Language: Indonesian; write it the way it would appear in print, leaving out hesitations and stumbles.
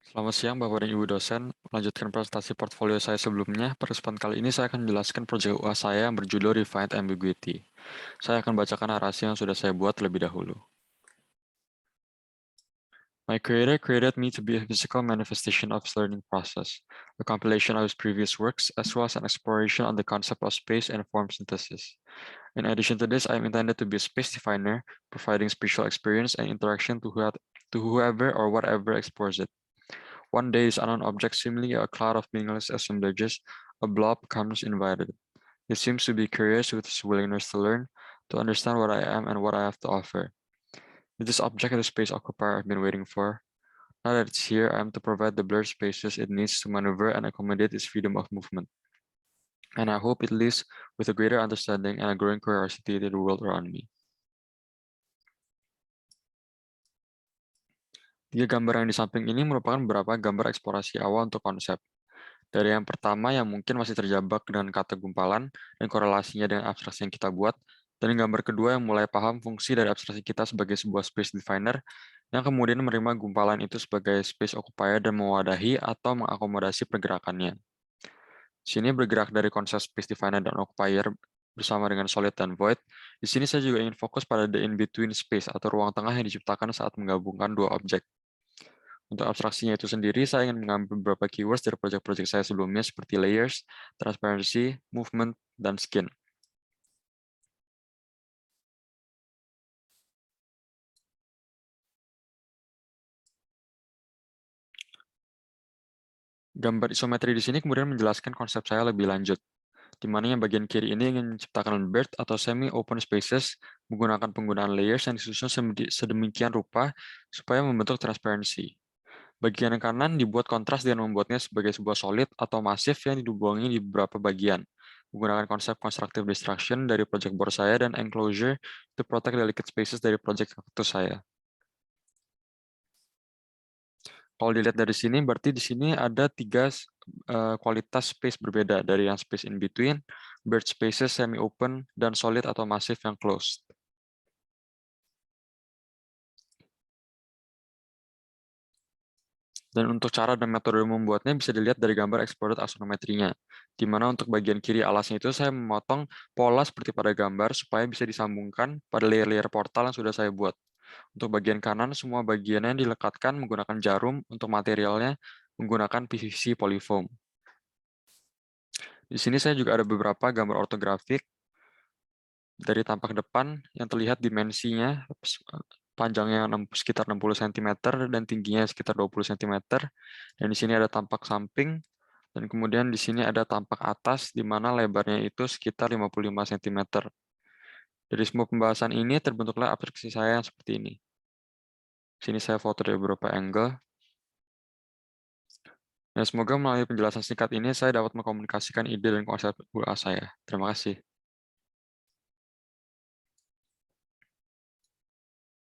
Selamat siang Bapak dan Ibu dosen. Melanjutkan presentasi portfolio saya sebelumnya, pada kesempatan kali ini saya akan menjelaskan proyek UAS saya yang berjudul Refined Ambiguity. Saya akan bacakan narasi yang sudah saya buat terlebih dahulu. My creator created me to be a physical manifestation of his learning process, a compilation of his previous works, as well as an exploration on the concept of space and form synthesis. In addition to this, I am intended to be a space definer, providing spatial experience and interaction to whoever or whatever explores it. One day, this unknown object, seemingly a cloud of meaningless assemblages, a blob, comes invited. He seems to be curious with his willingness to learn, to understand what I am and what I have to offer. Is this object the space occupier I've been waiting for? Now that it's here, I am to provide the blurred spaces it needs to maneuver and accommodate its freedom of movement. And I hope it leaves with a greater understanding and a growing curiosity to the world around me. Tiga gambar yang di samping ini merupakan beberapa gambar eksplorasi awal untuk konsep. Dari yang pertama yang mungkin masih terjebak dengan kata gumpalan dan korelasinya dengan abstraksi yang kita buat, dan gambar kedua yang mulai paham fungsi dari abstraksi kita sebagai sebuah space definer, yang kemudian menerima gumpalan itu sebagai space occupier dan mewadahi atau mengakomodasi pergerakannya. Sini bergerak dari konsep space definer dan occupier bersama dengan solid dan void. Di sini saya juga ingin fokus pada the in-between space atau ruang tengah yang diciptakan saat menggabungkan dua objek. Untuk abstraksinya itu sendiri, saya ingin mengambil beberapa keywords dari proyek-proyek saya sebelumnya seperti layers, transparency, movement, dan skin. Gambar isometri di sini kemudian menjelaskan konsep saya lebih lanjut, di mana yang bagian kiri ini ingin menciptakan bird atau semi-open spaces menggunakan penggunaan layers yang disusun sedemikian rupa supaya membentuk transparency. Bagian kanan dibuat kontras dengan membuatnya sebagai sebuah solid atau masif yang didubangi di beberapa bagian, menggunakan konsep constructive destruction dari project board saya dan enclosure to protect delicate spaces dari project cactus saya. Kalau dilihat dari sini, berarti di sini ada tiga kualitas space berbeda, dari yang space in between, bird spaces semi-open, dan solid atau masif yang closed. Dan untuk cara dan metode membuatnya bisa dilihat dari gambar exploded axonometrinya, di mana untuk bagian kiri alasnya itu saya memotong pola seperti pada gambar supaya bisa disambungkan pada layer-layer portal yang sudah saya buat. Untuk bagian kanan, semua bagiannya dilekatkan menggunakan jarum, untuk materialnya menggunakan PVC polyfoam. Di sini saya juga ada beberapa gambar ortografik dari tampak depan yang terlihat dimensinya, panjangnya sekitar 60 cm dan tingginya sekitar 20 cm. Dan di sini ada tampak samping, dan kemudian di sini ada tampak atas, di mana lebarnya itu sekitar 55 cm. Dari semua pembahasan ini terbentuklah abstraksi saya yang seperti ini. Sini saya foto dari beberapa angle. Dan semoga melalui penjelasan singkat ini saya dapat mengkomunikasikan ide dan konsep UA saya. Terima kasih.